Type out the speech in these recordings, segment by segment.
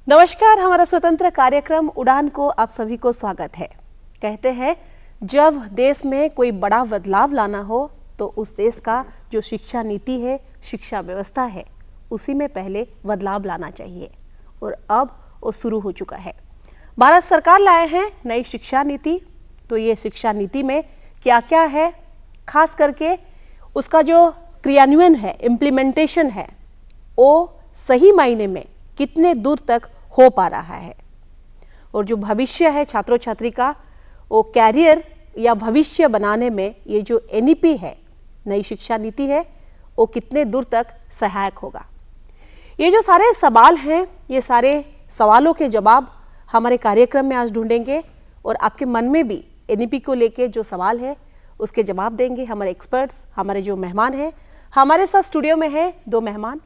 नमस्कार, हमारा स्वतंत्र कार्यक्रम उड़ान को आप सभी को स्वागत है। कहते हैं जब देश में कोई बड़ा बदलाव लाना हो तो उस देश का जो शिक्षा नीति है, शिक्षा व्यवस्था है, उसी में पहले बदलाव लाना चाहिए और अब वो शुरू हो चुका है। भारत सरकार लाए हैं नई शिक्षा नीति। तो ये शिक्षा नीति में क्या क्या है, खास करके उसका जो क्रियान्वयन है, इम्प्लीमेंटेशन है, वो सही मायने में कितने दूर तक हो पा रहा है और जो भविष्य है छात्रों छात्री का, वो कैरियर या भविष्य बनाने में ये जो एनईपी है, नई शिक्षा नीति है, वो कितने दूर तक सहायक होगा। ये जो सारे सवाल हैं, ये सारे सवालों के जवाब हमारे कार्यक्रम में आज ढूंढेंगे और आपके मन में भी एनईपी को लेके जो सवाल है उसके जवाब देंगे हमारे एक्सपर्ट्स, हमारे जो मेहमान हैं। हमारे साथ स्टूडियो में हैं दो मेहमान,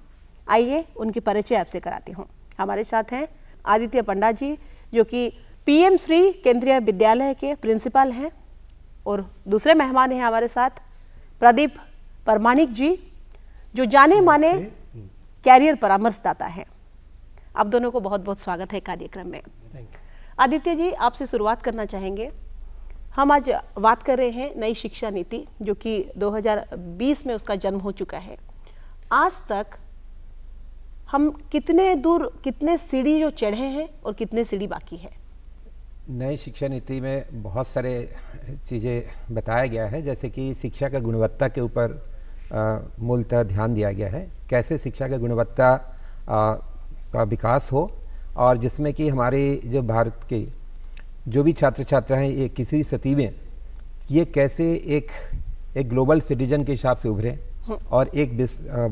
आइए उनकी परिचय आपसे कराती हूँ। हमारे साथ हैं आदित्य पंडा जी, जो कि पीएम श्री केंद्रीय विद्यालय के प्रिंसिपल हैं, और दूसरे मेहमान हैं हमारे साथ प्रदीप परमाणिक जी, जो जाने माने कैरियर परामर्शदाता हैं। आप दोनों को बहुत बहुत स्वागत है कार्यक्रम में। आदित्य जी, आपसे शुरुआत करना चाहेंगे। हम आज बात कर रहे हैं नई शिक्षा नीति, जो कि 2020 में उसका जन्म हो चुका है। आज तक हम कितने दूर, कितने सीढ़ी जो चढ़े हैं और कितने सीढ़ी बाकी है? नई शिक्षा नीति में बहुत सारे चीज़ें बताया गया है, जैसे कि शिक्षा का गुणवत्ता के ऊपर मूलतः ध्यान दिया गया है। कैसे शिक्षा का गुणवत्ता का विकास हो और जिसमें कि हमारे जो भारत के जो भी छात्र छात्राएँ ये किसी भी स्थिति में ये कैसे एक ग्लोबल सिटीजन के हिसाब से उभरे और एक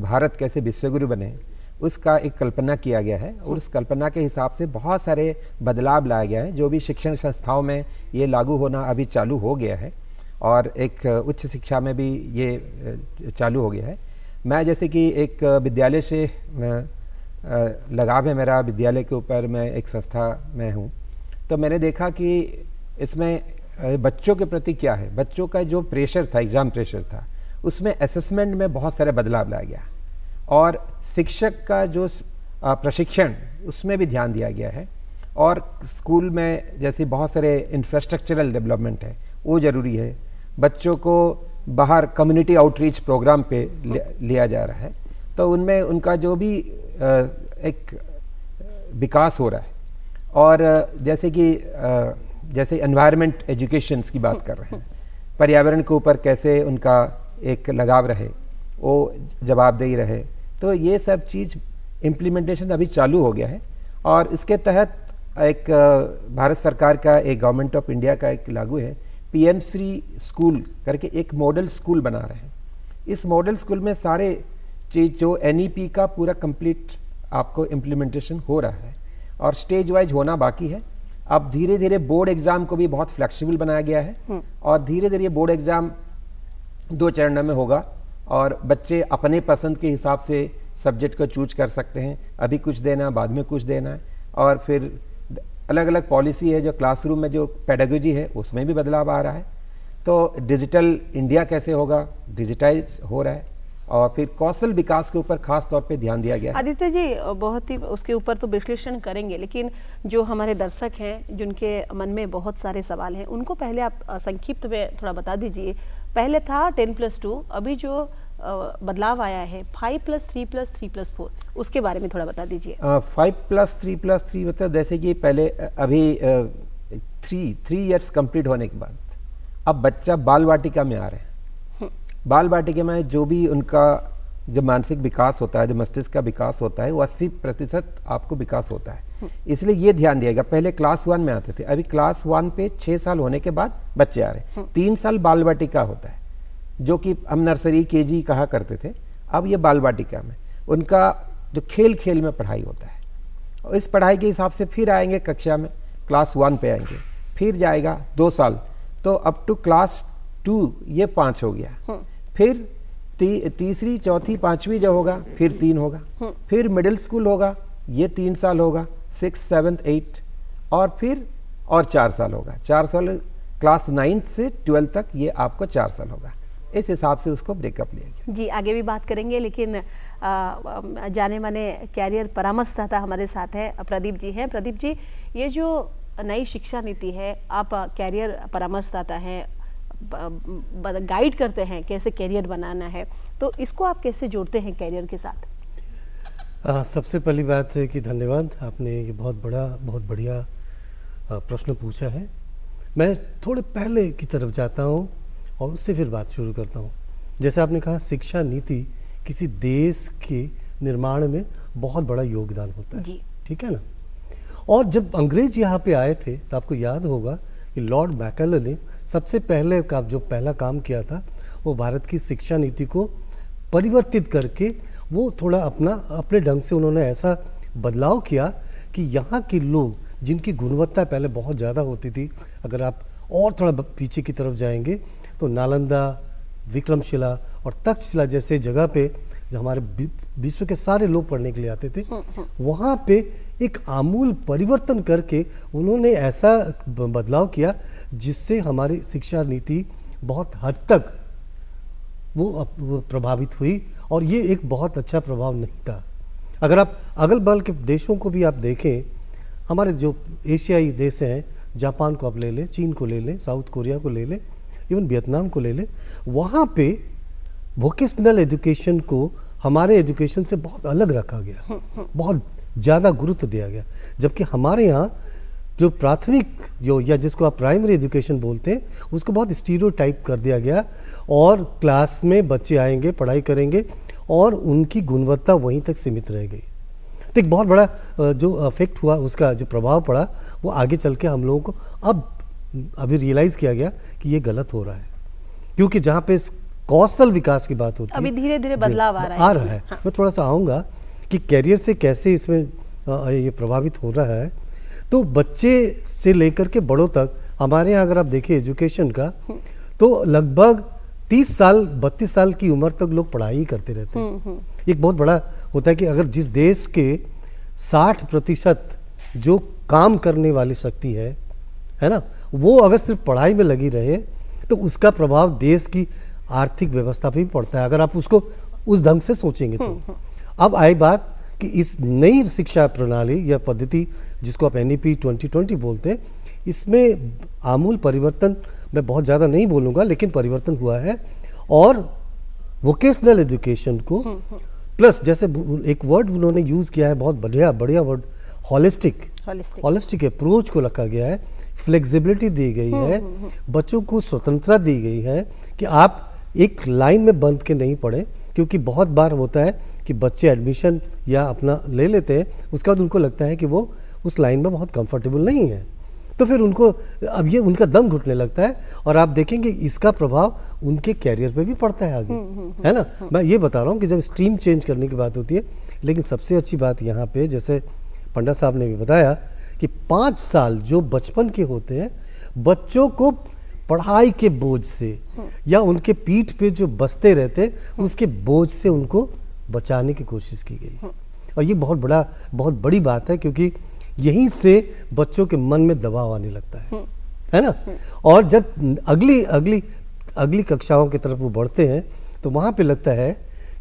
भारत कैसे विश्वगुरु बने, उसका एक कल्पना किया गया है। और उस कल्पना के हिसाब से बहुत सारे बदलाव लाया गया है, जो भी शिक्षण संस्थाओं में ये लागू होना अभी चालू हो गया है और एक उच्च शिक्षा में भी ये चालू हो गया है। मैं जैसे कि एक विद्यालय से लगाव है मेरा, विद्यालय के ऊपर मैं एक संस्था में हूँ, तो मैंने देखा कि इसमें बच्चों के प्रति क्या है, बच्चों का जो प्रेशर था, एग्ज़ाम प्रेशर था, उसमें असेसमेंट में बहुत सारे बदलाव लाया गया और शिक्षक का जो प्रशिक्षण उसमें भी ध्यान दिया गया है। और स्कूल में जैसे बहुत सारे इंफ्रास्ट्रक्चरल डेवलपमेंट है वो ज़रूरी है। बच्चों को बाहर कम्युनिटी आउटरीच प्रोग्राम पे लिया जा रहा है, तो उनमें उनका जो भी एक विकास हो रहा है। और जैसे कि जैसे एनवायरनमेंट एजुकेशंस की बात कर रहे हैं, पर्यावरण के ऊपर कैसे उनका एक लगाव रहे, वो जवाबदेही रहे, तो ये सब चीज़ इम्प्लीमेंटेशन अभी चालू हो गया है। और इसके तहत एक भारत सरकार का, एक गवर्नमेंट ऑफ इंडिया का एक लागू है, पीएम श्री स्कूल करके एक मॉडल स्कूल बना रहे हैं। इस मॉडल स्कूल में सारे चीज़ जो एनईपी का पूरा कंप्लीट आपको इम्प्लीमेंटेशन हो रहा है और स्टेज वाइज होना बाकी है। अब धीरे धीरे बोर्ड एग्ज़ाम को भी बहुत फ्लेक्सिबल बनाया गया है और धीरे धीरे बोर्ड एग्ज़ाम 2 चरणों में होगा और बच्चे अपने पसंद के हिसाब से सब्जेक्ट को चूज कर सकते हैं। अभी कुछ देना, बाद में कुछ देना है। और फिर अलग अलग पॉलिसी है, जो क्लासरूम में जो पेडागोजी है उसमें भी बदलाव आ रहा है। तो डिजिटल इंडिया कैसे होगा, डिजिटाइज हो रहा है। और फिर कौशल विकास के ऊपर खास तौर पे ध्यान दिया गया है। आदित्य जी, बहुत ही उसके ऊपर तो विश्लेषण करेंगे, लेकिन जो हमारे दर्शक हैं जिनके मन में बहुत सारे सवाल हैं, उनको पहले आप संक्षिप्त में थोड़ा बता दीजिए। पहले था 10+2, अभी जो बदलाव आया है 5+3+3+4, उसके बारे में थोड़ा बता दीजिए। 5+3+3 मतलब जैसे कि पहले अभी 3 इयर्स कंप्लीट होने के बाद अब बच्चा बाल वाटिका में आ रहे हैं। बाल वाटिका में जो भी उनका जो मानसिक विकास होता है, जो मस्तिष्क का विकास होता है, वो 80% आपको विकास होता है। इसलिए ये ध्यान दिया गया। पहले क्लास 1 में आते थे, अभी क्लास 1 पे 6 साल होने के बाद बच्चे आ रहे हैं। 3 साल बाल वाटिका होता है, जो कि हम नर्सरी केजी कहा करते थे, अब ये बाल वाटिका में उनका जो खेल खेल में पढ़ाई होता है। और इस पढ़ाई के हिसाब से फिर आएंगे कक्षा में, क्लास 1 पे आएंगे, फिर जाएगा 2 साल, तो अप टू क्लास 2 ये 5 हो गया। फिर तीसरी, चौथी, 5वीं जो होगा फिर 3 होगा, फिर मिडिल स्कूल होगा, ये 3 साल होगा, 6, 7, 8, और फिर और 4 साल होगा। 4 साल क्लास 9 से 12 तक ये आपको 4 साल होगा। इस हिसाब से उसको ब्रेकअप लिया गया। जी, आगे भी बात करेंगे, लेकिन जाने माने कैरियर परामर्शदाता हमारे साथ है, प्रदीप जी हैं। प्रदीप जी, ये जो नई शिक्षा नीति है, आप कैरियर परामर्शदाता हैं, गाइड करते हैं कैसे कैरियर बनाना है, तो इसको आप कैसे जोड़ते हैं कैरियर के साथ? सबसे पहली बात है कि धन्यवाद, आपने ये बहुत बढ़िया प्रश्न पूछा है। मैं थोड़े पहले की तरफ जाता हूँ और उससे फिर बात शुरू करता हूँ। जैसे आपने कहा, शिक्षा नीति किसी देश के निर्माण में बहुत बड़ा योगदान होता है जी। ठीक है ना। और जब अंग्रेज यहाँ पे आए थे तो आपको याद होगा कि लॉर्ड मैकेले ने सबसे पहले का जो पहला काम किया था वो भारत की शिक्षा नीति को परिवर्तित करके वो थोड़ा अपने ढंग से उन्होंने ऐसा बदलाव किया कि यहाँ के लोग जिनकी गुणवत्ता पहले बहुत ज़्यादा होती थी, अगर आप और थोड़ा पीछे की तरफ जाएंगे तो नालंदा, विक्रमशिला और तक्षशिला जैसे जगह पे जो हमारे विश्व के सारे लोग पढ़ने के लिए आते थे, वहाँ पे एक आमूल परिवर्तन करके उन्होंने ऐसा बदलाव किया जिससे हमारी शिक्षा नीति बहुत हद तक वो प्रभावित हुई। और ये एक बहुत अच्छा प्रभाव नहीं था। अगर आप अगल बगल के देशों को भी आप देखें, हमारे जो एशियाई देश हैं, जापान को आप ले लें, चीन को ले लें, साउथ कोरिया को ले लें, इवन वियतनाम को ले लें, वहाँ पे वोकेशनल एजुकेशन को हमारे एजुकेशन से बहुत अलग रखा गया, बहुत ज़्यादा गुरुत्व दिया गया। जबकि हमारे यहाँ जो प्राथमिक जो या जिसको आप प्राइमरी एजुकेशन बोलते हैं उसको बहुत स्टीरियोटाइप कर दिया गया और क्लास में बच्चे आएंगे, पढ़ाई करेंगे और उनकी गुणवत्ता वहीं तक सीमित रह गई। तो एक बहुत बड़ा जो अफेक्ट हुआ, उसका जो प्रभाव पड़ा, वो आगे चल के हम लोगों को अभी रियलाइज़ किया गया कि ये गलत हो रहा है। क्योंकि जहाँ पे कौशल विकास की बात होती है, अभी धीरे धीरे बदलाव आ रहा है। हाँ। मैं थोड़ा सा आऊँगा कि कैरियर से कैसे इसमें ये प्रभावित हो रहा है। तो बच्चे से लेकर के बड़ों तक हमारे यहाँ अगर आप देखें एजुकेशन का, तो लगभग 30 साल 32 साल की उम्र तक लोग पढ़ाई करते रहते हैं। एक बहुत बड़ा होता है कि अगर जिस देश के 60% जो काम करने वाली शक्ति है ना, वो अगर सिर्फ पढ़ाई में लगी रहे तो उसका प्रभाव देश की आर्थिक व्यवस्था पे भी पड़ता है, अगर आप उसको उस ढंग से सोचेंगे तो। अब आई बात कि इस नई शिक्षा प्रणाली या पद्धति जिसको आप NEP 2020 बोलते हैं, इसमें आमूल परिवर्तन मैं बहुत ज़्यादा नहीं बोलूँगा, लेकिन परिवर्तन हुआ है। और वोकेशनल एजुकेशन को प्लस जैसे एक वर्ड उन्होंने यूज़ किया है, बहुत बढ़िया वर्ड, हॉलिस्टिक अप्रोच को रखा गया है, फ्लेक्सिबिलिटी दी गई है, बच्चों को स्वतंत्रता दी गई है कि आप एक लाइन में बंध के नहीं पढ़ें। क्योंकि बहुत बार होता है कि बच्चे एडमिशन या अपना ले लेते हैं, उसके बाद उनको लगता है कि वो उस लाइन में बहुत कंफर्टेबल नहीं है, तो फिर उनको अब ये उनका दम घुटने लगता है और आप देखेंगे इसका प्रभाव उनके कैरियर पे भी पड़ता है आगे, है ना। मैं ये बता रहा हूँ कि जब स्ट्रीम चेंज करने की बात होती है, लेकिन सबसे अच्छी बात यहाँ पे जैसे पंडा साहब ने भी बताया कि 5 साल जो बचपन के होते हैं, बच्चों को पढ़ाई के बोझ से या उनके पीठ पे जो बसते रहते उसके बोझ से उनको बचाने की कोशिश की गई। और ये बहुत बड़ी बात है, क्योंकि यहीं से बच्चों के मन में दबाव आने लगता है ना। और जब अगली कक्षाओं की तरफ वो बढ़ते हैं तो वहाँ पे लगता है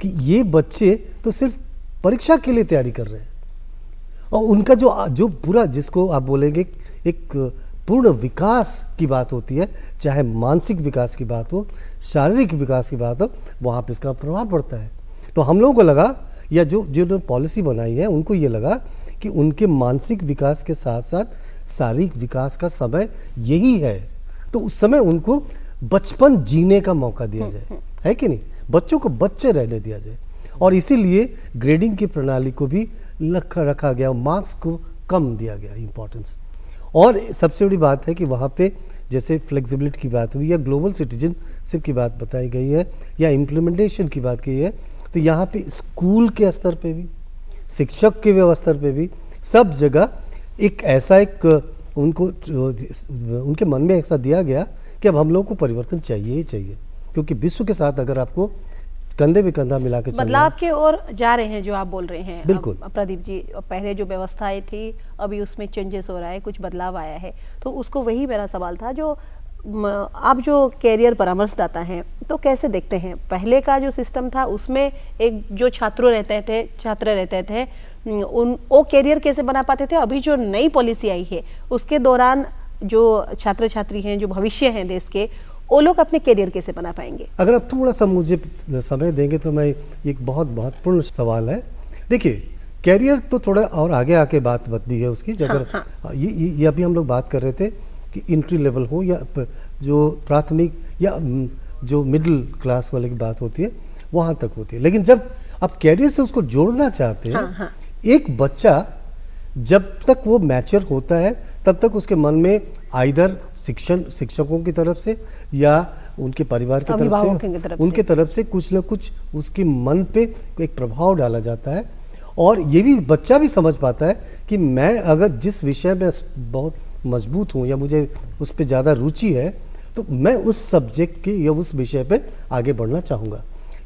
कि ये बच्चे तो सिर्फ परीक्षा के लिए तैयारी कर रहे हैं, और उनका जो पूरा जिसको आप बोलेंगे एक पूर्ण विकास की बात होती है, चाहे मानसिक विकास की बात हो, शारीरिक विकास की बात हो, वहाँ पे इसका प्रभाव पड़ता है। तो हम लोगों को लगा, या जो पॉलिसी बनाई है उनको ये लगा कि उनके मानसिक विकास के साथ साथ शारीरिक विकास का समय यही है, तो उस समय उनको बचपन जीने का मौका दिया जाए, है कि नहीं, बच्चों को बच्चे रहने दिया जाए। और इसीलिए ग्रेडिंग की प्रणाली को भी रखा गया, मार्क्स को कम दिया गया इम्पोर्टेंस। और सबसे बड़ी बात है कि वहाँ पे जैसे फ्लेक्सिबिलिटी की बात हुई या ग्लोबल सिटीजनशिप की बात बताई गई है या इम्प्लीमेंटेशन की बात की है, तो यहाँ पे स्कूल के स्तर पे भी, शिक्षक के स्तर पे भी, सब जगह एक ऐसा उनके मन में ऐसा दिया गया कि अब हम लोगों को परिवर्तन चाहिए ही चाहिए, क्योंकि विश्व के साथ अगर आपको कंधे पे कंधा मिला के बदलाव के ओर जा रहे हैं, जो आप बोल रहे हैं। बिल्कुल प्रदीप जी, पहले जो व्यवस्थाएं थी अभी उसमें चेंजेस हो रहा है, कुछ बदलाव आया है, तो उसको वही मेरा सवाल था। जो आप जो कैरियर परामर्शदाता हैं, तो कैसे देखते हैं, पहले का जो सिस्टम था उसमें एक जो छात्र रहते थे वो कैरियर कैसे बना पाते थे, अभी जो नई पॉलिसी आई है उसके दौरान जो छात्र छात्री हैं, जो भविष्य हैं देश के, वो लोग अपने कैरियर कैसे बना पाएंगे? अगर आप थोड़ा सा मुझे समय देंगे तो मैं एक बहुत महत्वपूर्ण सवाल है। देखिए, कैरियर तो थोड़ा और आगे आके बात बदली है उसकी। अगर ये अभी हम लोग बात कर रहे थे कि इंट्री लेवल हो या जो प्राथमिक या जो मिडिल क्लास वाले की बात होती है वहाँ तक होती है, लेकिन जब आप कैरियर से उसको जोड़ना चाहते हैं, एक बच्चा जब तक वो मैच्योर होता है तब तक उसके मन में आइदर शिक्षकों की तरफ से या उनके परिवार की उनके तरफ से कुछ ना कुछ उसके मन पे एक प्रभाव डाला जाता है। और ये भी बच्चा भी समझ पाता है कि मैं अगर जिस विषय में बहुत मजबूत हूँ या मुझे उस पर ज़्यादा रुचि है तो मैं उस सब्जेक्ट के या उस विषय पे आगे बढ़ना चाहूँगा।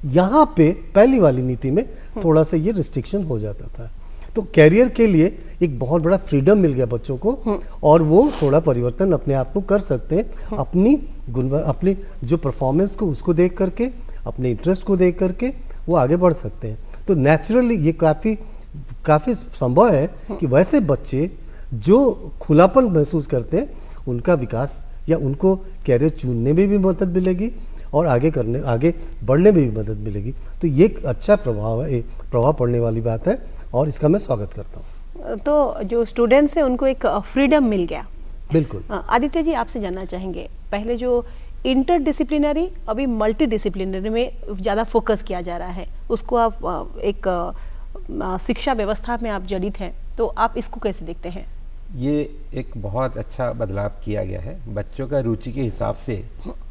यहाँ पे पहली वाली नीति में थोड़ा सा ये रिस्ट्रिक्शन हो जाता था, तो कैरियर के लिए एक बहुत बड़ा फ्रीडम मिल गया बच्चों को और वो थोड़ा परिवर्तन अपने आप को कर सकते हैं अपनी जो परफॉर्मेंस को उसको देख करके, अपने इंटरेस्ट को देख करके वो आगे बढ़ सकते हैं। तो नेचुरली ये काफ़ी संभव है कि वैसे बच्चे जो खुलापन महसूस करते हैं उनका विकास या उनको कैरियर चुनने में भी मदद मिलेगी और आगे बढ़ने में भी मदद मिलेगी। तो ये एक अच्छा प्रभाव पड़ने वाली बात है और इसका मैं स्वागत करता हूँ। तो जो स्टूडेंट्स हैं उनको एक फ्रीडम मिल गया। बिल्कुल। आदित्य जी, आपसे जानना चाहेंगे, पहले जो इंटरडिसिप्लिनरी, अभी मल्टी डिसिप्लिनरी में ज़्यादा फोकस किया जा रहा है, उसको आप एक शिक्षा व्यवस्था में आप जड़ित हैं, तो आप इसको कैसे देखते हैं? ये एक बहुत अच्छा बदलाव किया गया है। बच्चों का रुचि के हिसाब से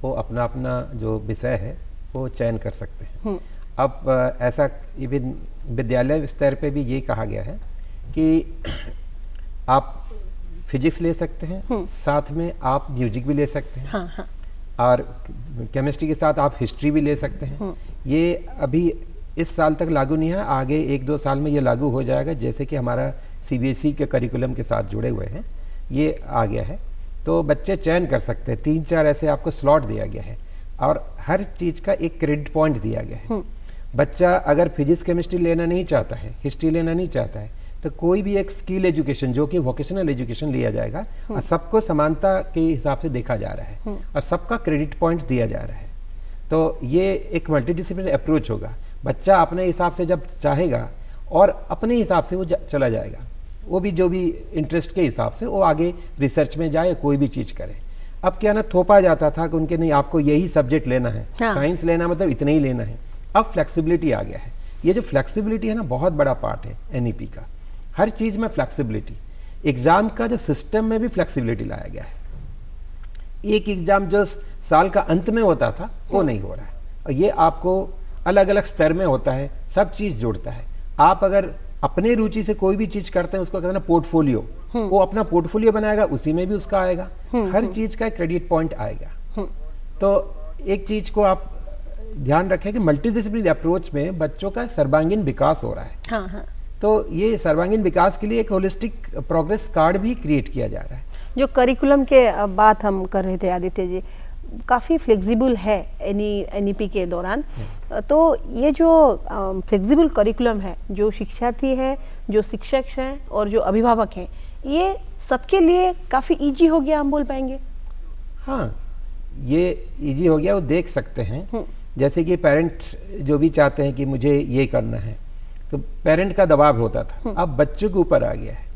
वो अपना जो विषय है वो चयन कर सकते हैं। अब ऐसा इवन विद्यालय स्तर पे भी ये कहा गया है कि आप फिजिक्स ले सकते हैं, साथ में आप म्यूजिक भी ले सकते हैं, और केमिस्ट्री के साथ आप हिस्ट्री भी ले सकते हैं। ये अभी इस साल तक लागू नहीं है, आगे 1-2 साल में ये लागू हो जाएगा, जैसे कि हमारा CBSE के करिकुलम के साथ जुड़े हुए हैं, ये आ गया है। तो बच्चे चयन कर सकते हैं, 3-4 ऐसे आपको स्लॉट दिया गया है और हर चीज़ का एक क्रेडिट पॉइंट दिया गया है। बच्चा अगर फिजिक्स केमिस्ट्री लेना नहीं चाहता है, हिस्ट्री लेना नहीं चाहता है, तो कोई भी एक स्किल एजुकेशन जो कि वोकेशनल एजुकेशन लिया जाएगा और सबको समानता के हिसाब से देखा जा रहा है और सबका क्रेडिट पॉइंट दिया जा रहा है। तो ये एक मल्टीडिसिप्लिनरी अप्रोच होगा। बच्चा अपने हिसाब से जब चाहेगा और अपने हिसाब से वो चला जाएगा, वो भी जो भी इंटरेस्ट के हिसाब से वो आगे रिसर्च में जाए, कोई भी चीज़ करे। अब क्या ना थोपा जाता था कि उनके नहीं आपको यही सब्जेक्ट लेना है, साइंस लेना मतलब इतना ही लेना है। अब फ्लेक्सिबिलिटी आ गया है। ये जो फ्लेक्सिबिलिटी है ना, बहुत बड़ा पार्ट है NEP का। हर चीज़ में फ्लेक्सिबिलिटी, एग्ज़ाम का जो सिस्टम में भी फ्लेक्सिबिलिटी लाया गया है। एक एग्ज़ाम जो साल का अंत में होता था वो नहीं हो रहा है, और ये आपको अलग अलग स्तर में होता है, सब चीज़ जुड़ता है। आप अगर अपने रुचि से कोई भी चीज़ करते हैं, उसको कहते हैं ना पोर्टफोलियो, वो अपना पोर्टफोलियो बनाएगा, उसी में भी उसका आएगा, हर चीज़ का एक क्रेडिट पॉइंट आएगा। तो एक चीज़ को आप ध्यान रखें कि मल्टीडिसिप्लिनरी अप्रोच में बच्चों का सर्वांगीण विकास हो रहा है। तो ये सर्वांगीण विकास के लिए एक होलिस्टिक प्रोग्रेस कार्ड भी क्रिएट किया जा रहा है। जो करिकुलम के बात हम कर रहे थे आदित्य जी, काफ़ी फ्लेक्सिबल है NEP के दौरान। तो ये जो फ्लेक्सिबल करिकुलम है, जो शिक्षार्थी है, जो शिक्षक हैं और जो अभिभावक हैं, ये सबके लिए काफ़ी इजी हो गया, हम बोल पाएंगे? हाँ, ये इजी हो गया, वो देख सकते हैं। जैसे कि पेरेंट जो भी चाहते हैं कि मुझे ये करना है, तो पेरेंट का दबाव होता था, अब बच्चों के ऊपर आ गया है।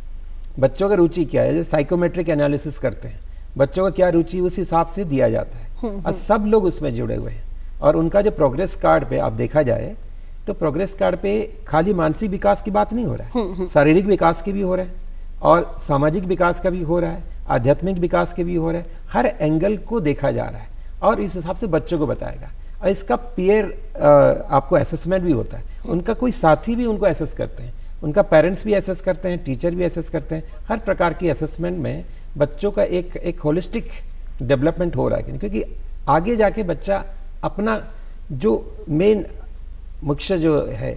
बच्चों का रुचि क्या है, जैसे साइकोमेट्रिक एनालिसिस करते हैं, बच्चों का क्या रुचि उस हिसाब से दिया जाता है, और सब लोग उसमें जुड़े हुए हैं। और उनका जो प्रोग्रेस कार्ड पे आप देखा जाए तो प्रोग्रेस कार्ड पे खाली मानसिक विकास की बात नहीं हो रहा है, शारीरिक विकास की भी हो रहा है और सामाजिक विकास का भी हो रहा है, आध्यात्मिक विकास के भी हो रहा है। हर एंगल को देखा जा रहा है और इस हिसाब से बच्चों को बताएगा। और इसका पीयर आपको असेसमेंट भी होता है, उनका कोई साथी भी उनको असेस करते हैं, उनका पेरेंट्स भी असेस करते हैं, टीचर भी असेस करते हैं। हर प्रकार की असेसमेंट में बच्चों का एक होलिस्टिक डेवलपमेंट हो रहा है, क्योंकि आगे जाके बच्चा अपना जो मेन मुख्य जो है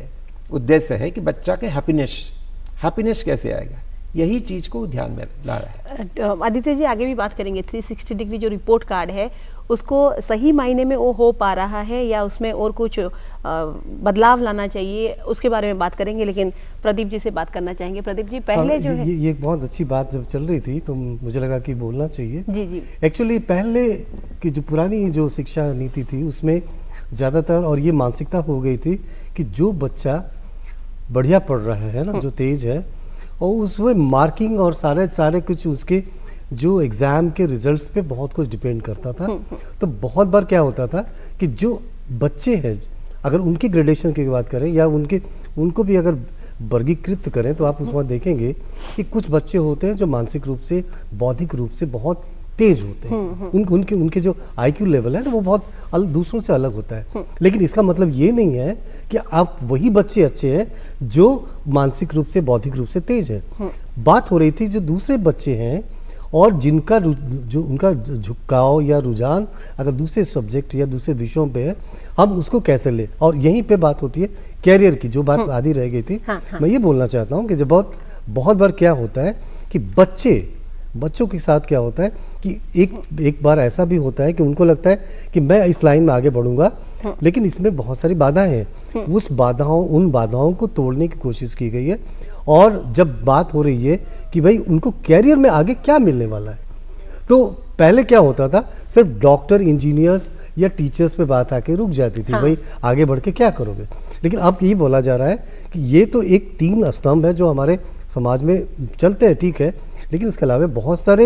उद्देश्य है कि बच्चा के हैप्पीनेस कैसे आएगा, यही चीज़ को ध्यान में ला रहा है। आदित्य जी, आगे भी बात करेंगे। 360 डिग्री जो रिपोर्ट कार्ड है उसको सही मायने में वो हो पा रहा है या उसमें और कुछ बदलाव लाना चाहिए, उसके बारे में बात करेंगे। लेकिन प्रदीप जी से बात करना चाहेंगे। प्रदीप जी, पहले जो है ये एक बहुत अच्छी बात जब चल रही थी तो मुझे लगा कि बोलना चाहिए। जी जी एक्चुअली पहले की जो पुरानी जो शिक्षा नीति थी उसमें ज़्यादातर और ये मानसिकता हो गई थी कि जो बच्चा बढ़िया पढ़ रहा है ना, जो तेज है, और उसमें मार्किंग और सारे कुछ उसके जो एग्ज़ाम के रिजल्ट्स पे बहुत कुछ डिपेंड करता था। तो बहुत बार क्या होता था कि जो बच्चे हैं, अगर उनकी ग्रेडेशन की बात करें या उनको भी अगर वर्गीकृत करें तो आप उसमें देखेंगे कि कुछ बच्चे होते हैं जो मानसिक रूप से, बौद्धिक रूप से बहुत तेज होते हैं। उनके जो आईक्यू लेवल है ना वो बहुत दूसरों से अलग होता है। लेकिन इसका मतलब ये नहीं है कि आप वही बच्चे अच्छे हैं जो मानसिक रूप से, बौद्धिक रूप से तेज हैं। बात हो रही थी जो दूसरे बच्चे हैं और जिनका जो उनका झुकाव या रुझान अगर दूसरे सब्जेक्ट या दूसरे विषयों पे है, हम उसको कैसे ले। और यहीं पे बात होती है कैरियर की, जो बात आधी रह गई थी। मैं ये बोलना चाहता हूँ कि जब बहुत बार क्या होता है कि बच्चों के साथ क्या होता है कि एक बार ऐसा भी होता है कि उनको लगता है कि मैं इस लाइन में आगे बढ़ूंगा, लेकिन इसमें बहुत सारी बाधाएं हैं। उन बाधाओं को तोड़ने की कोशिश की गई है। और जब बात हो रही है कि भाई उनको कैरियर में आगे क्या मिलने वाला है, तो पहले क्या होता था, सिर्फ डॉक्टर, इंजीनियर्स या टीचर्स पे बात आके रुक जाती थी। भाई आगे बढ़ के क्या करोगे। लेकिन अब यही बोला जा रहा है कि ये तो एक 3 स्तंभ है जो हमारे समाज में चलते हैं, ठीक है, लेकिन उसके अलावा बहुत सारे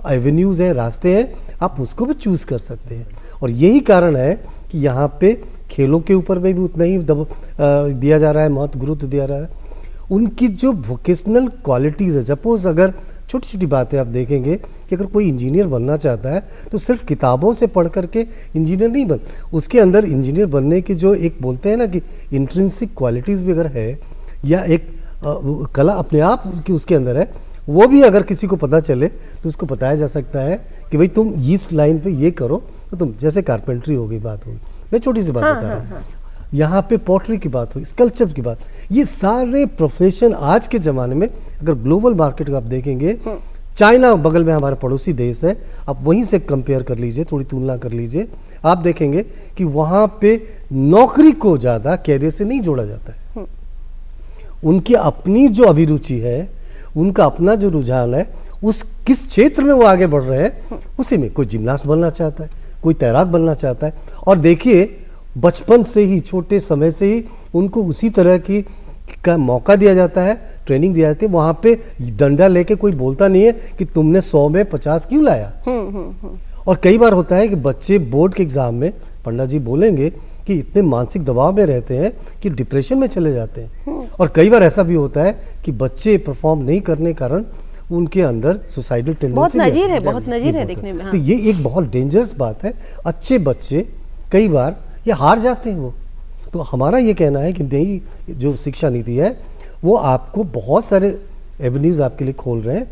एवेन्यूज हैं, रास्ते हैं, आप उसको भी चूज कर सकते हैं। और यही कारण है कि यहाँ पे खेलों के ऊपर में भी उतना ही दिया जा रहा है, महत्व, गुरुत्व दिया जा रहा है। उनकी जो वोकेशनल क्वालिटीज़ है, सपोज अगर छोटी छोटी बातें आप देखेंगे कि अगर कोई इंजीनियर बनना चाहता है तो सिर्फ किताबों से पढ़ करके इंजीनियर नहीं बन, उसके अंदर इंजीनियर बनने की जो एक बोलते हैं ना कि इंट्रिंसिक क्वालिटीज़ भी अगर है या एक कला अपने आप की उसके अंदर है, वो भी अगर किसी को पता चले तो उसको बताया जा सकता है कि भाई तुम इस लाइन पे ये करो तो तुम, जैसे कारपेंट्री हो गई, बात होगी, मैं छोटी सी बात बता रहा हूँ, यहाँ पे पॉटरी की बात हुई, स्कल्पचर की बात, ये सारे प्रोफेशन आज के ज़माने में अगर ग्लोबल मार्केट को आप देखेंगे, चाइना बगल में हमारा पड़ोसी देश है, आप वहीं से कंपेयर कर लीजिए, थोड़ी तुलना कर लीजिए, आप देखेंगे कि वहाँ पे नौकरी को ज़्यादा कैरियर से नहीं जोड़ा जाता है। उनकी अपनी जो अभिरुचि है, उनका अपना जो रुझान है, उस किस क्षेत्र में वो आगे बढ़ रहे हैं उसी में, कोई जिम्नास्ट बनना चाहता है, कोई तैराक बनना चाहता है। और देखिए बचपन से ही, छोटे समय से ही उनको उसी तरह का मौका दिया जाता है, ट्रेनिंग दिया जाती है। वहाँ पे डंडा लेके कोई बोलता नहीं है कि तुमने 100 में 50 क्यों लाया। और कई बार होता है कि बच्चे बोर्ड के एग्जाम में, पंडित जी बोलेंगे कि इतने मानसिक दबाव में रहते हैं कि डिप्रेशन में चले जाते हैं। और कई बार ऐसा भी होता है कि बच्चे परफॉर्म नहीं करने के कारण उनके अंदर सुसाइडल टेंडेंसी बहुत नजीर है देखने में। तो ये एक बहुत डेंजरस बात है। अच्छे बच्चे कई बार ये हार जाते हैं। वो तो हमारा ये कहना है कि नई जो शिक्षा नीति है वो आपको बहुत सारे एवेन्यूज आपके लिए खोल रहे हैं।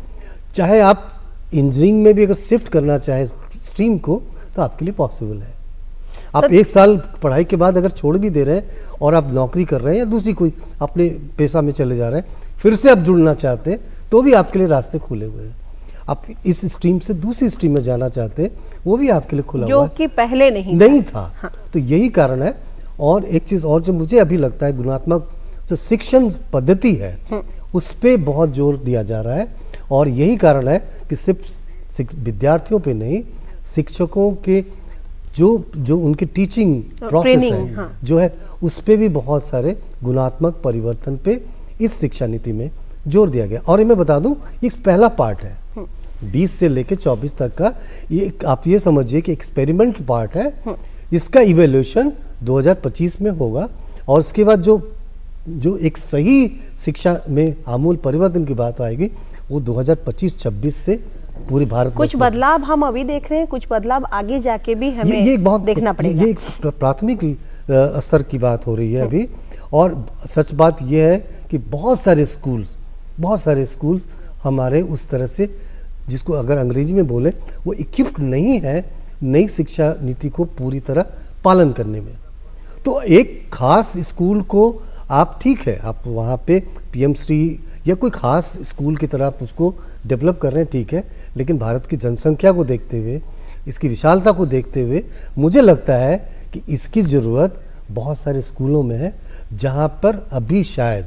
चाहे आप इंजीनियरिंग में भी अगर शिफ्ट करना चाहे स्ट्रीम को तो आपके लिए पॉसिबल है। आप 1 साल पढ़ाई के बाद अगर छोड़ भी दे रहे हैं और आप नौकरी कर रहे हैं या दूसरी कोई अपने पेशा में चले जा रहे हैं, फिर से आप जुड़ना चाहते हैं तो भी आपके लिए रास्ते खुले हुए हैं। आप इस स्ट्रीम से दूसरी स्ट्रीम में जाना चाहते हैं, वो भी आपके लिए खुला हुआ है, जो कि पहले नहीं था। तो यही कारण है। और एक चीज़ और जो मुझे अभी लगता है, गुणात्मक जो शिक्षण पद्धति है उस पर बहुत जोर दिया जा रहा है। और यही कारण है कि सिर्फ विद्यार्थियों पे नहीं, शिक्षकों के जो उनकी टीचिंग प्रोसेस है जो है उस पे भी बहुत सारे गुणात्मक परिवर्तन पे इस शिक्षा नीति में जोर दिया गया। और ये मैं बता दूं, ये पहला पार्ट है 20 से लेकर 24 तक का। ये आप ये समझिए कि एक्सपेरिमेंट पार्ट है। इसका इवैल्यूएशन 2025 में होगा और उसके बाद जो एक सही शिक्षा में आमूल परिवर्तन की बात आएगी वो 2025-26 से पूरे भारत में। कुछ बदलाव हम अभी देख रहे हैं, कुछ बदलाव आगे जाके भी हमें ये बहुत देखना पड़ेगा। ये एक प्राथमिक स्तर की बात हो रही है अभी। और सच बात यह है कि बहुत सारे स्कूल्स हमारे उस तरह से, जिसको अगर अंग्रेजी में बोले, वो इक्विप्ड नहीं है नई शिक्षा नीति को पूरी तरह पालन करने में। तो एक खास स्कूल को आप, ठीक है, आप वहाँ पे PM श्री या कोई खास स्कूल की तरह आप उसको डेवलप कर रहे हैं, ठीक है, लेकिन भारत की जनसंख्या को देखते हुए, इसकी विशालता को देखते हुए मुझे लगता है कि इसकी ज़रूरत बहुत सारे स्कूलों में है, जहाँ पर अभी शायद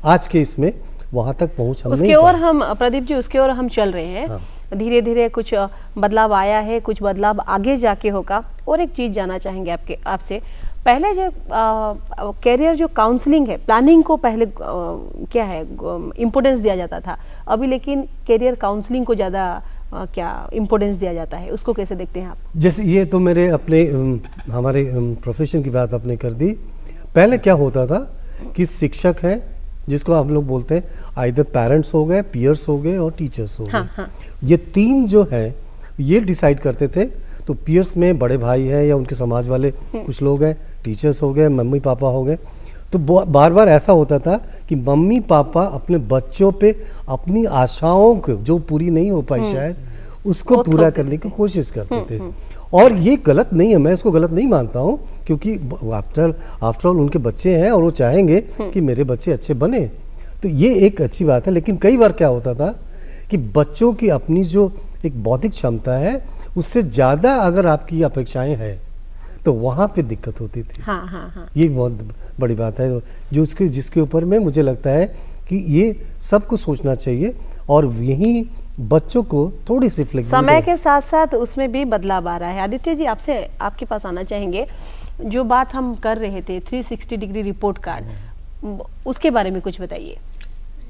आज के इसमें वहाँ तक पहुँच हम नहीं उसके और पाए। हम प्रदीप जी उसके और हम चल रहे हैं। धीरे धीरे कुछ बदलाव आया है, कुछ बदलाव आगे जाके होगा। और एक चीज़ जानना चाहेंगे आपसे, पहले जो कैरियर जो काउंसलिंग है, प्लानिंग को पहले क्या है इम्पोर्टेंस दिया जाता था, अभी लेकिन कैरियर काउंसलिंग को ज़्यादा क्या इम्पोर्टेंस दिया जाता है, उसको कैसे देखते हैं आप? जैसे ये तो मेरे अपने हमारे प्रोफेशन की बात आपने कर दी। पहले क्या होता था कि शिक्षक है, जिसको हम लोग बोलते हैं आइदर पेरेंट्स हो गए, पीयर्स हो गए और टीचर्स हो गए। हाँ। ये तीन जो है ये डिसाइड करते थे। तो पीयर्स में बड़े भाई हैं या उनके समाज वाले कुछ लोग हैं, टीचर्स हो गए, मम्मी पापा हो गए। तो बार बार ऐसा होता था कि मम्मी पापा अपने बच्चों पे अपनी आशाओं को जो पूरी नहीं हो पाई शायद उसको पूरा करने की कोशिश करते थे। और ये गलत नहीं है, मैं इसको गलत नहीं मानता हूँ, क्योंकि आफ्टर ऑल उनके बच्चे हैं और वो चाहेंगे कि मेरे बच्चे अच्छे बने, तो ये एक अच्छी बात है। लेकिन कई बार क्या होता था कि बच्चों की अपनी जो एक बौद्धिक क्षमता है उससे ज़्यादा अगर आपकी अपेक्षाएं हैं तो वहाँ पे दिक्कत होती थी। हाँ। ये बहुत बड़ी बात है जो जिसके ऊपर में मुझे लगता है कि ये सबको सोचना चाहिए और यही बच्चों को थोड़ी सी फ्लेक्सिबिलिटी। समय के साथ साथ उसमें भी बदलाव आ रहा है। आदित्य जी, आपसे आपके पास आना चाहेंगे, जो बात हम कर रहे थे 360 डिग्री रिपोर्ट कार्ड, उसके बारे में कुछ बताइए।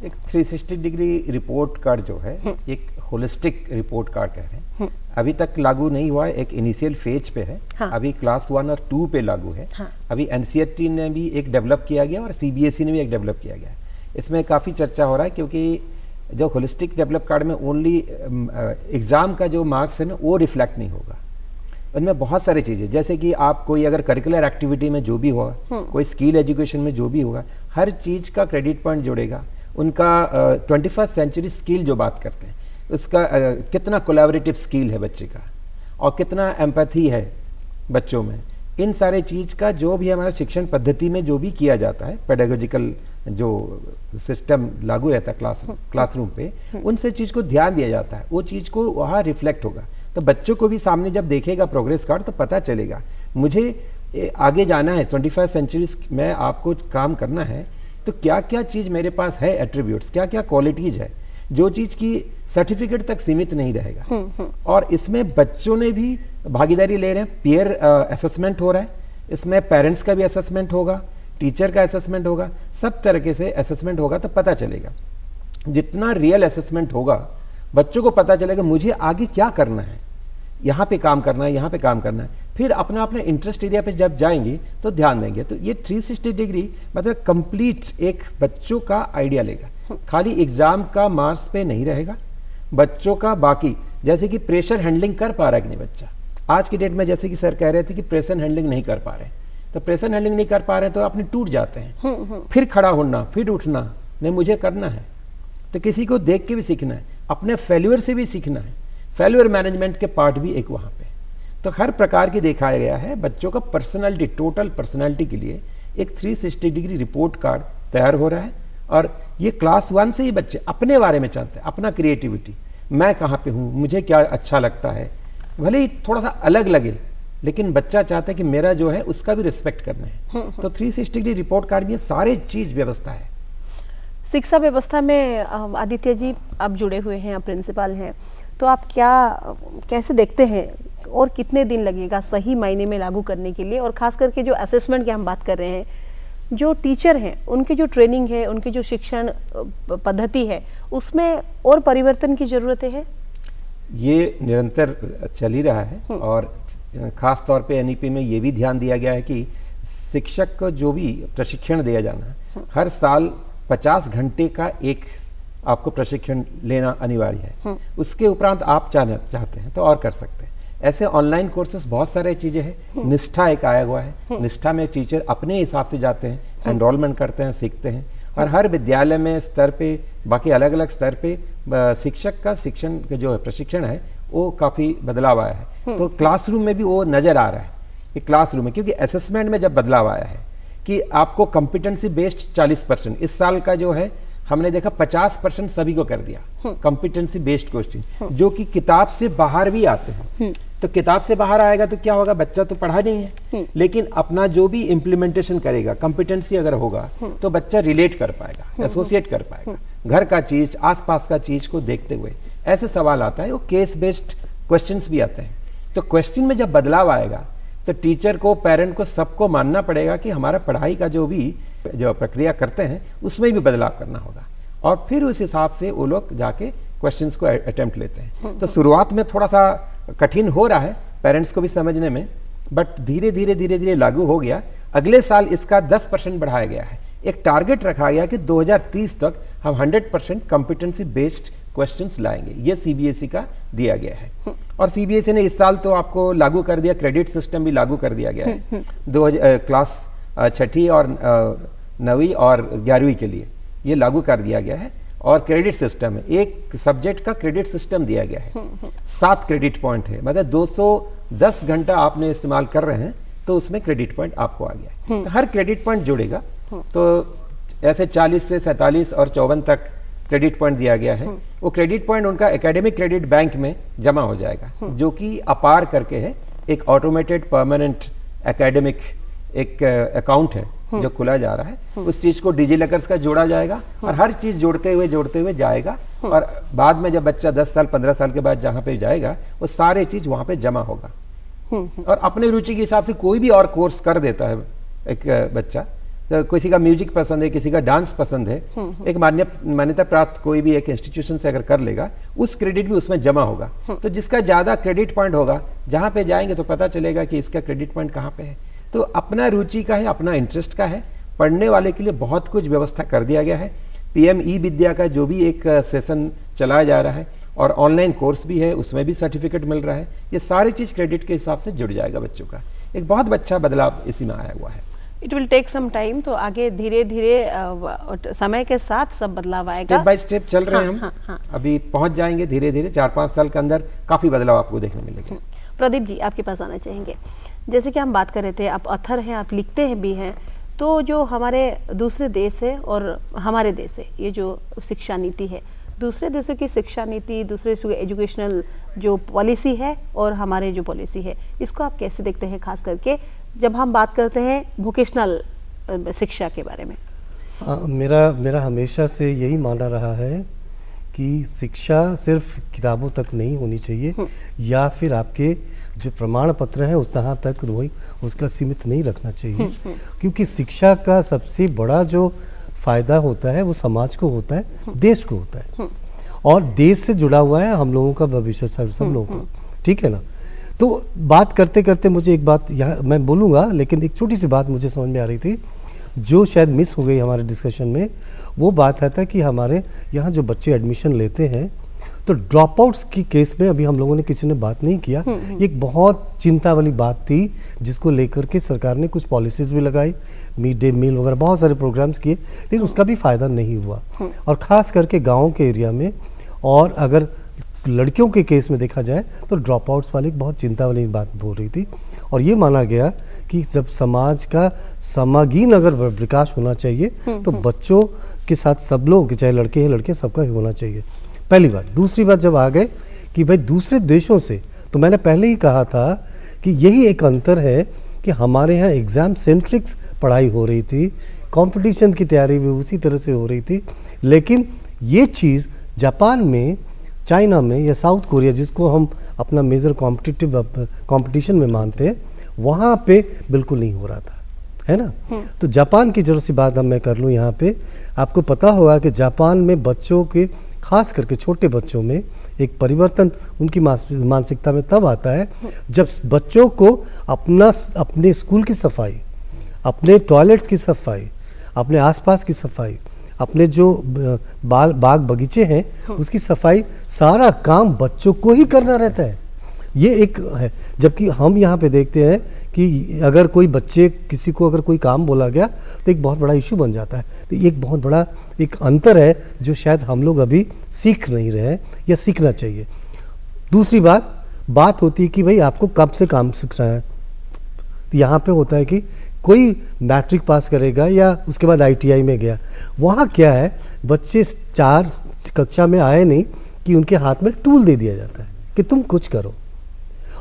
एक 360 डिग्री रिपोर्ट कार्ड जो है एक होलिस्टिक रिपोर्ट कार्ड कह रहे हैं। अभी तक लागू नहीं हुआ है, एक इनिशियल फेज पे है। हाँ। अभी क्लास 1 और 2 पे लागू है। हाँ। अभी एनसीईआरटी ने भी एक डेवलप किया गया और सीबीएसई ने भी एक डेवलप किया गया। इसमें काफ़ी चर्चा हो रहा है क्योंकि जो होलिस्टिक डेवलप कार्ड में ओनली एग्ज़ाम का जो मार्क्स है ना वो रिफ्लेक्ट नहीं होगा। उनमें बहुत सारी चीज़ें, जैसे कि आप कोई अगर करिकुलर एक्टिविटी में जो भी होगा, कोई स्किल एजुकेशन में जो भी होगा, हर चीज़ का क्रेडिट पॉइंट जुड़ेगा। उनका 21st सेंचुरी स्किल जो बात करते हैं उसका कितना कोलैबोरेटिव स्किल है बच्चे का और कितना एम्पैथी है बच्चों में, इन सारे चीज़ का जो भी हमारा शिक्षण पद्धति में जो भी किया जाता है, पेडागोजिकल जो सिस्टम लागू रहता है क्लासरूम पे, उनसे चीज़ को ध्यान दिया जाता है, वो चीज़ को वहाँ रिफ्लेक्ट होगा। तो बच्चों को भी सामने जब देखेगा प्रोग्रेस कार्ड तो पता चलेगा मुझे आगे जाना है, 21st सेंचुरी में आपको काम करना है, तो क्या क्या चीज़ मेरे पास है, एट्रीब्यूट्स क्या क्या क्वालिटीज़ है, जो चीज़ की सर्टिफिकेट तक सीमित नहीं रहेगा। और इसमें बच्चों ने भी भागीदारी ले रहे हैं, पीयर असेसमेंट हो रहा है, इसमें पेरेंट्स का भी असेसमेंट होगा, टीचर का असेसमेंट होगा, सब तरीके से असेसमेंट होगा। तो पता चलेगा, जितना रियल असेसमेंट होगा बच्चों को पता चलेगा मुझे आगे क्या करना है, यहाँ पे काम करना है, यहाँ पे काम करना है। फिर अपना अपने इंटरेस्ट एरिया पे जब जाएंगे तो ध्यान देंगे। तो ये 360 डिग्री मतलब कंप्लीट एक बच्चों का आइडिया लेगा, खाली एग्जाम का मार्क्स पे नहीं रहेगा, बच्चों का बाकी जैसे कि प्रेशर हैंडलिंग कर पा रहा है कि नहीं बच्चा। आज की डेट में जैसे कि सर कह रहे थे कि प्रेशर हैंडलिंग नहीं कर पा रहे, तो प्रेशर हैंडलिंग नहीं कर पा रहे तो अपने टूट जाते हैं, फिर खड़ा होना, फिर उठना, नहीं मुझे करना है। तो किसी को देख के भी सीखना है, अपने फेल्यूर से भी सीखना है, फेल्यूर मैनेजमेंट के पार्ट भी एक वहाँ पे। तो हर प्रकार की दिखाया गया है बच्चों का पर्सनालिटी, टोटल पर्सनालिटी के लिए एक 360 डिग्री रिपोर्ट कार्ड तैयार हो रहा है। और ये क्लास 1 से ही बच्चे अपने बारे में जानते हैं, अपना क्रिएटिविटी, मैं कहाँ पे हूँ, मुझे क्या अच्छा लगता है, भले ही थोड़ा सा अलग लगे लेकिन बच्चा चाहता है कि मेरा जो है उसका भी रिस्पेक्ट करना है। तो 360 डिग्री रिपोर्ट कार्ड में सारे चीज़ व्यवस्था है। शिक्षा व्यवस्था में आदित्य जी आप जुड़े हुए हैं, आप प्रिंसिपल हैं, तो आप कैसे देखते हैं और कितने दिन लगेगा सही मायने में लागू करने के लिए? और खास करके जो असेसमेंट की हम बात कर रहे हैं, जो टीचर हैं उनकी जो ट्रेनिंग है, उनकी जो शिक्षण पद्धति है, उसमें और परिवर्तन की ज़रूरत है? ये निरंतर चल ही रहा है और ख़ास तौर पे एनईपी में ये भी ध्यान दिया गया है कि शिक्षक को जो भी प्रशिक्षण दिया जाना है, हर साल 50 घंटे का एक आपको प्रशिक्षण लेना अनिवार्य है। उसके उपरांत आप चाहते हैं तो और कर सकते हैं। ऐसे ऑनलाइन कोर्सेज बहुत सारे चीज़ें हैं। निष्ठा एक आया हुआ है, निष्ठा में टीचर अपने हिसाब से जाते हैं, एनरोलमेंट करते हैं, सीखते हैं। और हर विद्यालय में स्तर पे, बाकी अलग अलग स्तर पे शिक्षक का शिक्षण जो है प्रशिक्षण है वो काफ़ी बदलाव आया है। तो क्लासरूम में भी वो नज़र आ रहा है कि क्लासरूम में, क्योंकि असेसमेंट में जब बदलाव आया है कि आपको कॉम्पिटेंसी बेस्ड 40%, इस साल का जो है हमने देखा 50% सभी को कर दिया कॉम्पिटेंसी बेस्ड क्वेश्चन, जो कि किताब से बाहर भी आते हैं। तो किताब से बाहर आएगा तो क्या होगा, बच्चा तो पढ़ा नहीं है, लेकिन अपना जो भी इम्प्लीमेंटेशन करेगा, कॉम्पिटेंसी अगर होगा तो बच्चा रिलेट कर पाएगा, एसोसिएट कर पाएगा, घर का चीज, आसपास का चीज को देखते हुए ऐसे सवाल आता है। वो केस बेस्ड क्वेश्चंस भी आते हैं। तो क्वेश्चन में जब बदलाव आएगा तो टीचर को, पेरेंट को, सबको मानना पड़ेगा कि हमारा पढ़ाई का जो प्रक्रिया करते हैं उसमें भी बदलाव करना होगा, और फिर उस हिसाब से वो लोग जाके क्वेश्चंस को अटेम्प्ट लेते हैं। तो शुरुआत में थोड़ा सा कठिन हो रहा है पेरेंट्स को भी समझने में, बट धीरे धीरे लागू हो गया। अगले साल इसका 10% बढ़ाया गया है। एक टारगेट रखा गया कि 2030 तक हम 100% कॉम्पिटेंसी बेस्ड क्वेश्चंस लाएंगे, ये सीबीएसई का दिया गया है। और सीबीएसई ने इस साल तो आपको लागू कर दिया, क्रेडिट सिस्टम भी लागू कर दिया गया है। क्लास 6ठी और 9वीं और 11वीं के लिए ये लागू कर दिया गया है। और क्रेडिट सिस्टम है, एक सब्जेक्ट का क्रेडिट सिस्टम दिया गया है। 7 क्रेडिट पॉइंट है, मतलब 210 घंटा आपने इस्तेमाल कर रहे हैं तो उसमें क्रेडिट पॉइंट आपको आ गया है। तो हर क्रेडिट पॉइंट जुड़ेगा, तो ऐसे 40 से 47 और 54 तक क्रेडिट पॉइंट दिया गया है। वो क्रेडिट पॉइंट उनका एकेडमिक क्रेडिट बैंक में जमा हो जाएगा, जो कि अपार करके है, एक ऑटोमेटेड परमानेंट एकेडमिक एक अकाउंट है जो खुला जा रहा है। उस चीज को डिजिलॉकर्स का जोड़ा जाएगा और हर चीज जोड़ते हुए जाएगा, और बाद में जब बच्चा 10 साल 15 साल के बाद जहाँ पे जाएगा वो सारे चीज वहाँ पे जमा होगा। और अपने रुचि के हिसाब से कोई भी और कोर्स कर देता है एक बच्चा, तो किसी का म्यूजिक पसंद है, किसी का डांस पसंद है, एक मान्यता प्राप्त कोई भी एक इंस्टीट्यूशन से अगर कर लेगा, उस क्रेडिट भी उसमें जमा होगा। तो जिसका ज्यादा क्रेडिट पॉइंट होगा, जहाँ पे जाएंगे तो पता चलेगा कि इसका क्रेडिट पॉइंट कहाँ पे है। तो अपना रुचि का है, अपना इंटरेस्ट का है, पढ़ने वाले के लिए बहुत कुछ व्यवस्था कर दिया गया है। पीएम ई विद्या का जो भी एक सेशन चलाया जा रहा है, और ऑनलाइन कोर्स भी है, उसमें भी सर्टिफिकेट मिल रहा है। ये सारी चीज क्रेडिट के हिसाब से जुड़ जाएगा बच्चों का। एक बहुत अच्छा बदलाव इसी में आया हुआ है। It will take some time, तो आगे धीरे धीरे समय के साथ सब बदलाव आएगा। स्टेप बाय स्टेप चल रहे हैं हम। अभी पहुंच जाएंगे धीरे धीरे, 4-5 साल के अंदर काफी बदलाव आपको देखने मिलेगा। प्रदीप जी, आपके पास आना चाहेंगे। जैसे कि हम बात कर रहे थे, आप ऑथर हैं, आप लिखते हैं भी हैं, तो जो हमारे दूसरे देश है और हमारे देश है, ये जो शिक्षा नीति है, दूसरे देशों की शिक्षा नीति, दूसरे देशों की एजुकेशनल जो पॉलिसी है और हमारे जो पॉलिसी है, इसको आप कैसे देखते हैं, खास करके जब हम बात करते हैं वोकेशनल शिक्षा के बारे में? मेरा हमेशा से यही माना रहा है कि शिक्षा सिर्फ किताबों तक नहीं होनी चाहिए, या फिर आपके जो प्रमाण पत्र है उस तहाँ तक वही उसका सीमित नहीं रखना चाहिए। क्योंकि शिक्षा का सबसे बड़ा जो फायदा होता है वो समाज को होता है, देश को होता है, और देश से जुड़ा हुआ है हम लोगों का भविष्य, सब लोगों का। ठीक है ना? तो बात करते करते मुझे एक बात यहाँ मैं बोलूँगा, लेकिन एक छोटी सी बात मुझे समझ में आ रही थी जो शायद मिस हो गई हमारे डिस्कशन में। वो बात है था कि हमारे यहाँ जो बच्चे एडमिशन लेते हैं, तो ड्रॉप आउट्स की केस में अभी हम लोगों ने किसी ने बात नहीं किया। एक बहुत चिंता वाली बात थी जिसको लेकर के सरकार ने कुछ पॉलिसीज भी लगाई, मिड डे मील वगैरह बहुत सारे प्रोग्राम्स किए, लेकिन उसका भी फ़ायदा नहीं हुआ। और ख़ास करके गाँव के एरिया में, और अगर लड़कियों के केस में देखा जाए तो ड्रॉप आउट्स वाली बहुत चिंता वाली बात बोल रही थी। और ये माना गया कि जब समाज का समग्र अगर विकास होना चाहिए तो बच्चों के साथ सब लोग, चाहे लड़के हैं लड़के, सबका ही होना चाहिए, पहली बात। दूसरी बात, जब आ गए कि भाई दूसरे देशों से, तो मैंने पहले ही कहा था कि यही एक अंतर है कि हमारे यहाँ एग्ज़ाम सेंट्रिक्स पढ़ाई हो रही थी, कंपटीशन की तैयारी भी उसी तरह से हो रही थी, लेकिन ये चीज़ जापान में, चाइना में या साउथ कोरिया, जिसको हम अपना मेजर कंपटीशन में मानते हैं, वहाँ पे बिल्कुल नहीं हो रहा था, है ना? तो जापान की जरूर सी बात अब मैं कर लूँ यहाँ पे। आपको पता होगा कि जापान में बच्चों के, खास करके छोटे बच्चों में एक परिवर्तन उनकी मानसिकता में तब आता है जब बच्चों को अपने स्कूल की सफाई, अपने टॉयलेट्स की सफाई, अपने आसपास की सफाई, अपने जो बाग बगीचे हैं उसकी सफाई, सारा काम बच्चों को ही करना रहता है। ये एक है। जबकि हम यहाँ पे देखते हैं कि अगर कोई बच्चे, किसी को अगर कोई काम बोला गया तो एक बहुत बड़ा इशू बन जाता है। तो एक बहुत बड़ा एक अंतर है जो शायद हम लोग अभी सीख नहीं रहे हैं, या सीखना चाहिए। दूसरी बात होती है कि भाई आपको कब से काम सीखना है। तो यहाँ पे होता है कि कोई मैट्रिक पास करेगा या उसके बाद आईटीआई में गया, वहाँ क्या है, बच्चे 4 कक्षा में आए नहीं कि उनके हाथ में टूल दे दिया जाता है कि तुम कुछ करो।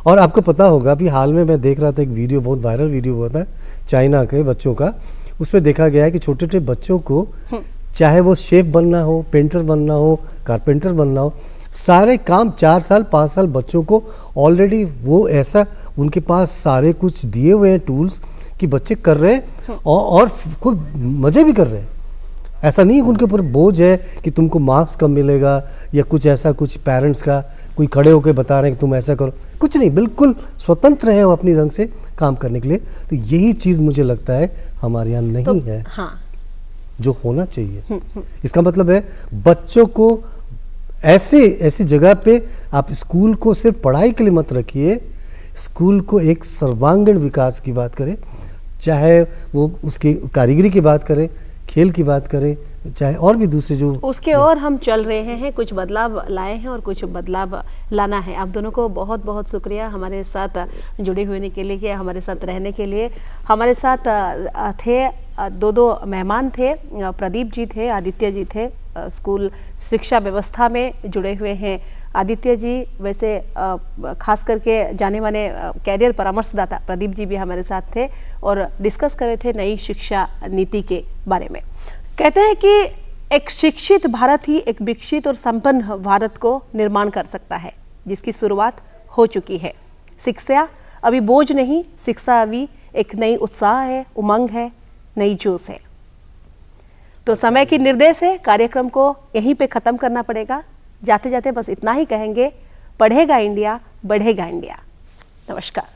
और आपको पता होगा, अभी हाल में मैं देख रहा था एक वीडियो, बहुत वायरल वीडियो हुआ था चाइना के बच्चों का। उसमें देखा गया है कि छोटे छोटे बच्चों को, चाहे वो शेफ बनना हो, पेंटर बनना हो, कारपेंटर बनना हो, सारे काम 4 साल 5 साल बच्चों को ऑलरेडी वो ऐसा उनके पास सारे कुछ दिए हुए हैं टूल्स कि बच्चे कर रहे हैं और खुद मज़े भी कर रहे हैं। ऐसा नहीं है कि उनके ऊपर बोझ है कि तुमको मार्क्स कम मिलेगा या कुछ ऐसा, कुछ पेरेंट्स का कोई खड़े होकर बता रहे हैं कि तुम ऐसा करो, कुछ नहीं, बिल्कुल स्वतंत्र है वो अपनी ढंग से काम करने के लिए। तो यही चीज़ मुझे लगता है हमारे यहाँ नहीं है, हाँ, जो होना चाहिए। इसका मतलब है बच्चों को ऐसी जगह पे आप स्कूल को सिर्फ पढ़ाई के लिए मत रखिए, स्कूल को एक सर्वांगीण विकास की बात करें, चाहे वो उसकी कारीगरी की बात करें, खेल की बात करें, चाहे और भी दूसरे जो उसके और हम चल रहे हैं, कुछ बदलाव लाए हैं और कुछ बदलाव लाना है। आप दोनों को बहुत बहुत शुक्रिया हमारे साथ जुड़े होने के लिए, हमारे साथ रहने के लिए। हमारे साथ थे दो मेहमान थे, प्रदीप जी थे, आदित्य जी थे, स्कूल शिक्षा व्यवस्था में जुड़े हुए हैं। आदित्य जी वैसे खास करके जाने माने कैरियर परामर्शदाता प्रदीप जी भी हमारे साथ थे और डिस्कस कर रहे थे नई शिक्षा नीति के बारे में। कहते हैं कि एक शिक्षित भारत ही एक विकसित और संपन्न भारत को निर्माण कर सकता है, जिसकी शुरुआत हो चुकी है। शिक्षा अभी बोझ नहीं, शिक्षा अभी एक नई उत्साह है, उमंग है, नई जोश है। तो समय की निर्देश है, कार्यक्रम को यहीं पे खत्म करना पड़ेगा। जाते जाते बस इतना ही कहेंगे, पढ़ेगा इंडिया, बढ़ेगा इंडिया। नमस्कार।